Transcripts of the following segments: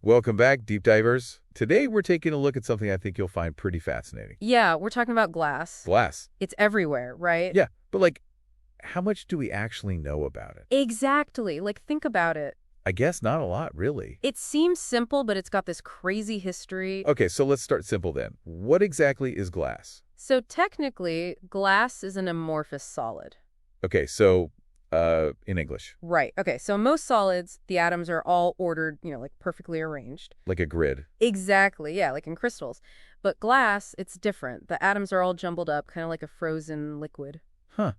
Welcome back, deep divers. Today we're taking a look at something I think you'll find pretty fascinating. Yeah, we're talking about glass. Glass. It's everywhere, right? Yeah, but like, how much do we actually know about it? Exactly. Like, think about it. I guess not a lot, really. It seems simple, but it's got this crazy history. Okay, so let's start simple then. What exactly is glass? So technically, glass is an amorphous solid. Okay, so, in English, Right. Okay, so most solids, the atoms are all ordered, like perfectly arranged. like a grid. Exactly, yeah, like in crystals. But glass, it's different. The atoms are all jumbled up, kind of like a frozen liquid. Huh.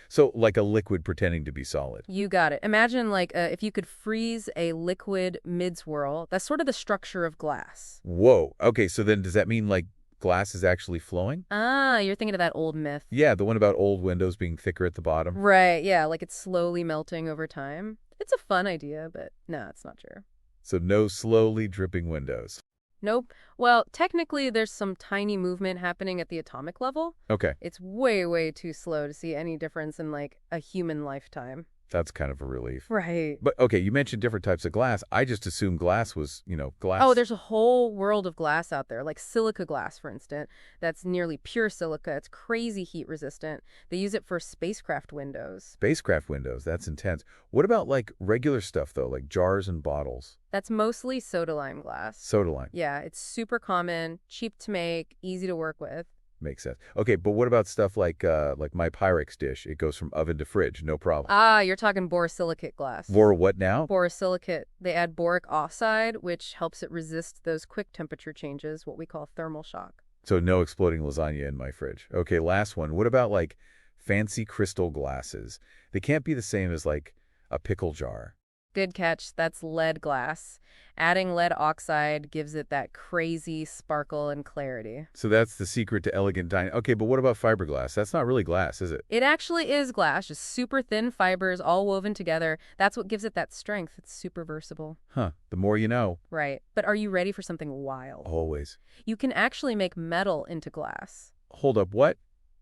So, like a liquid pretending to be solid. You got it. Imagine like if you could freeze a liquid mid-swirl. That's sort of the structure of glass. Whoa. Okay, so then does that mean, like, glass is actually flowing? Ah, you're thinking of that old myth. Yeah, the one about old windows being thicker at the bottom. Right, yeah, like it's slowly melting over time. It's a fun idea, but no, it's not true. So no slowly dripping windows. Nope. Well, technically, there's some tiny movement happening at the atomic level. Okay, It's way, way too slow to see any difference in, like, a human lifetime. that's kind of a relief. Right. But okay, you mentioned different types of glass. I just assumed glass was, glass. Oh, there's a whole world of glass out there, like silica glass, for instance. That's nearly pure silica. It's crazy heat resistant. They use it for spacecraft windows. Spacecraft windows. That's intense. What about like regular stuff though, like jars and bottles? That's mostly soda lime glass. Soda lime. Yeah, it's super common, cheap to make, easy to work with. Makes sense. Okay, but what about stuff like my Pyrex dish? It goes from oven to fridge, no problem. Ah, you're talking borosilicate glass. For what now? Borosilicate. They add boric oxide, which helps it resist those quick temperature changes, what we call thermal shock. So no exploding lasagna in my fridge. Okay, last one. What about like fancy crystal glasses? They can't be the same as like a pickle jar. Good catch. That's lead glass. Adding lead oxide gives it that crazy sparkle and clarity. So that's the secret to elegant dining. Okay, but what about fiberglass? That's not really glass, is it? It actually is glass, just super thin fibers all woven together. That's what gives it that strength. It's super versatile. Huh. The more you know. Right. But are you ready for something wild? Always. You can actually make metal into glass. Hold up, what?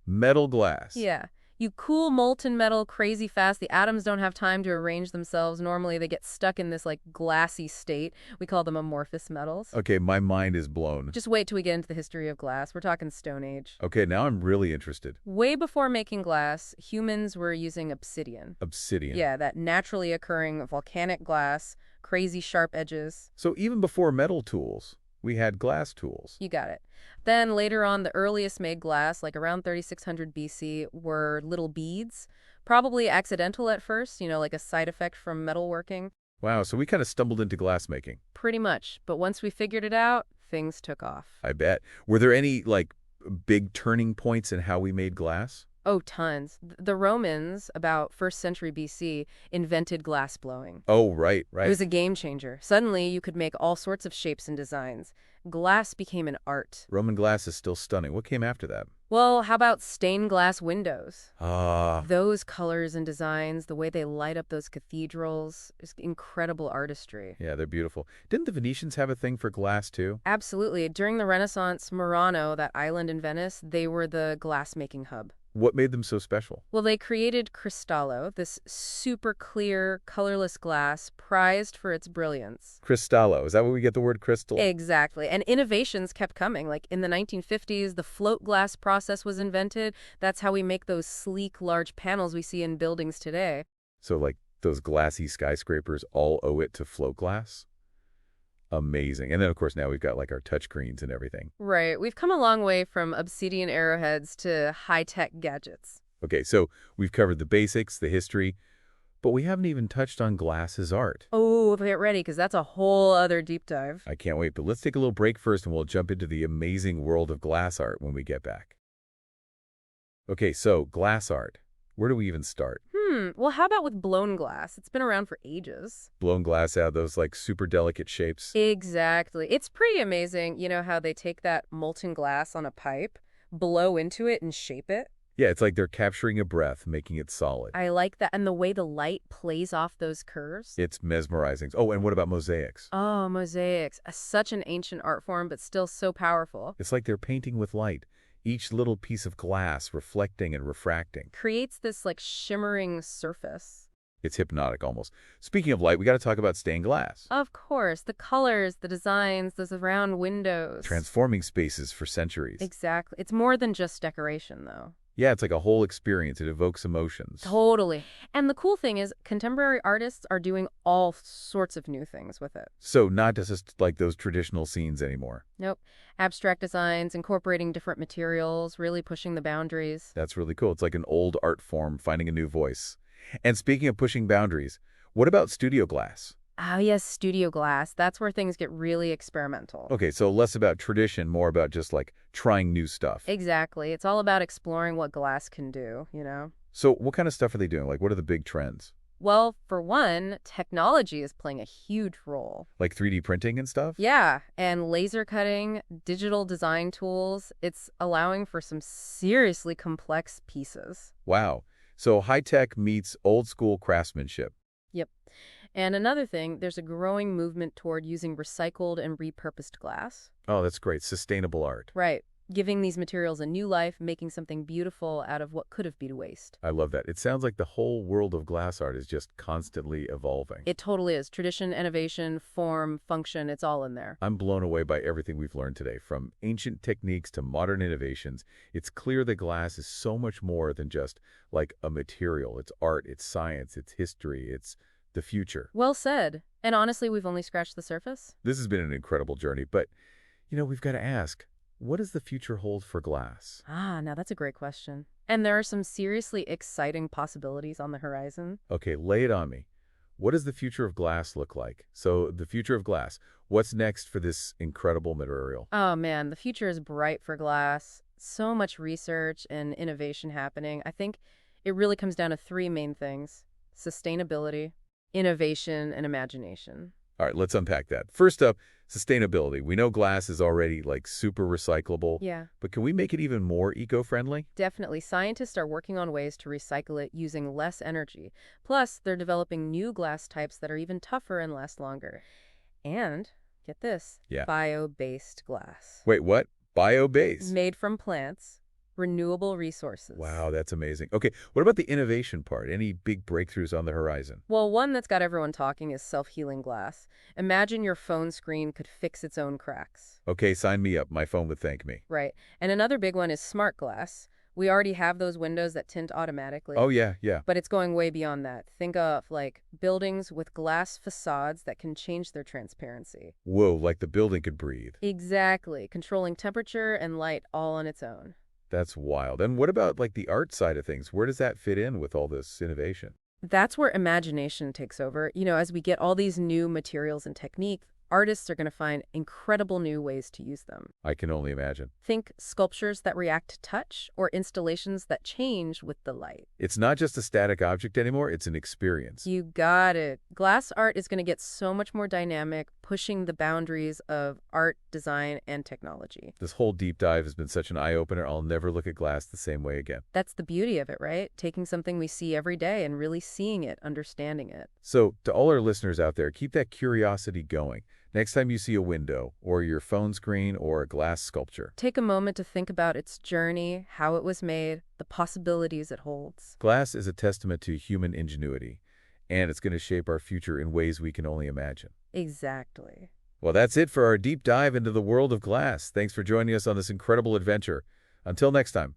Metal glass. Yeah. You cool molten metal crazy fast. The atoms don't have time to arrange themselves. Normally, they get stuck in this, like, glassy state. We call them amorphous metals. Okay, my mind is blown. Just wait till we get into the history of glass. We're talking Stone Age. Okay, now I'm really interested. Way before making glass, humans were using obsidian. Obsidian. Yeah, that naturally occurring volcanic glass, crazy sharp edges. So even before metal tools, we had glass tools. You got it. Then later on, the earliest made glass, like around 3600 BC, were little beads. Probably accidental at first, like a side effect from metalworking. Wow, so we kind of stumbled into glass making. Pretty much. But once we figured it out, things took off. I bet. Were there any, like, big turning points in how we made glass? Oh, tons. The Romans, about 1st century BC, invented glass blowing. Oh, right. It was a game changer. Suddenly, you could make all sorts of shapes and designs. Glass became an art. Roman glass is still stunning. What came after that? Well, how about stained glass windows? Ah, Those colors and designs, the way they light up those cathedrals, is incredible artistry. yeah, they're beautiful. Didn't the Venetians have a thing for glass, too? Absolutely. During the Renaissance, Murano, that island in Venice, they were the glass-making hub. What made them so special? Well, they created Cristallo, this super clear, colorless glass prized for its brilliance. Cristallo. Is that where we get the word crystal? Exactly. And innovations kept coming. Like in the 1950s, the float glass process was invented. That's how we make those sleek, large panels we see in buildings today. So, like, those glassy skyscrapers all owe it to float glass? Amazing. And then, of course, now we've got, like, our touchscreens and everything. Right. We've come a long way from obsidian arrowheads to high-tech gadgets. Okay, so we've covered the basics, the history, but we haven't even touched on glass as art. Oh, get ready, because that's a whole other deep dive. I can't wait, but let's take a little break first and we'll jump into the amazing world of glass art when we get back. Okay, so glass art. Where do we even start? Well, how about with blown glass? It's been around for ages. Blown glass out of those, like, super delicate shapes. Exactly. It's pretty amazing, how they take that molten glass on a pipe, blow into it, and shape it. Yeah, it's like they're capturing a breath, making it solid. I like that. And the way the light plays off those curves. It's mesmerizing. Oh, and what about mosaics? Oh, mosaics. Such an ancient art form, but still so powerful. It's like they're painting with light. Each little piece of glass reflecting and refracting. Creates this, like, shimmering surface. It's hypnotic almost. Speaking of light, we got to talk about stained glass. Of course, the colors, the designs, those round windows. Transforming spaces for centuries. Exactly. It's more than just decoration, though. Yeah, it's like a whole experience. It evokes emotions. Totally. And the cool thing is, contemporary artists are doing all sorts of new things with it. So not just like those traditional scenes anymore. Nope. Abstract designs, incorporating different materials, really pushing the boundaries. That's really cool. It's like an old art form finding a new voice. And speaking of pushing boundaries, what about studio glass? Oh, yes, studio glass. That's where things get really experimental. Okay, so less about tradition, more about just like trying new stuff. Exactly. It's all about exploring what glass can do. So what kind of stuff are they doing? Like what are the big trends? Well, for one, technology is playing a huge role. Like 3D printing and stuff? Yeah, and laser cutting, digital design tools, it's allowing for some seriously complex pieces. Wow. So high tech meets old school craftsmanship. Yep. And another thing, there's a growing movement toward using recycled and repurposed glass. Oh, that's great. Sustainable art. Right. Giving these materials a new life, making something beautiful out of what could have been waste. I love that. It sounds like the whole world of glass art is just constantly evolving. It totally is. Tradition, innovation, form, function, it's all in there. I'm blown away by everything we've learned today, from ancient techniques to modern innovations. It's clear that glass is so much more than just like a material. It's art, it's science, it's history, it's the future. Well said. And honestly, we've only scratched the surface. This has been an incredible journey, but, we've got to ask, what does the future hold for glass? Now that's a great question. And there are some seriously exciting possibilities on the horizon. Okay, lay it on me. What does the future of glass look like? So, the future of glass, what's next for this incredible material? Oh man, the future is bright for glass. So much research and innovation happening. I think it really comes down to three main things: sustainability, innovation, and imagination. All right, let's unpack that. First up, sustainability. We know glass is already like super recyclable, Yeah, but can we make it even more eco-friendly? definitely. Scientists are working on ways to recycle it using less energy. Plus, they're developing new glass types that are even tougher and last longer. And, get this, Yeah. bio-based glass. Wait, what? Bio-based? Made from plants, renewable resources. Wow, that's amazing. Okay, what about the innovation part? Any big breakthroughs on the horizon? Well, one that's got everyone talking is self-healing glass. Imagine your phone screen could fix its own cracks. Okay, sign me up. My phone would thank me. Right. And another big one is smart glass. We already have those windows that tint automatically. Oh, yeah, yeah. But it's going way beyond that. Think of, like, buildings with glass facades that can change their transparency. Whoa, like the building could breathe. Exactly. Controlling temperature and light all on its own. That's wild. And what about like the art side of things? Where does that fit in with all this innovation? That's where imagination takes over. As we get all these new materials and techniques, artists are going to find incredible new ways to use them. I can only imagine. Think sculptures that react to touch or installations that change with the light. It's not just a static object anymore, it's an experience. You got it. Glass art is going to get so much more dynamic, pushing the boundaries of art, design, and technology. This whole deep dive has been such an eye-opener. I'll never look at glass the same way again. That's the beauty of it, right? Taking something we see every day and really seeing it, understanding it. So, to all our listeners out there, keep that curiosity going. Next time you see a window, or your phone screen, or a glass sculpture, Take a moment to think about its journey, how it was made, the possibilities it holds. glass is a testament to human ingenuity, and it's going to shape our future in ways we can only imagine. Exactly. Well, that's it for our deep dive into the world of glass. Thanks for joining us on this incredible adventure. Until next time.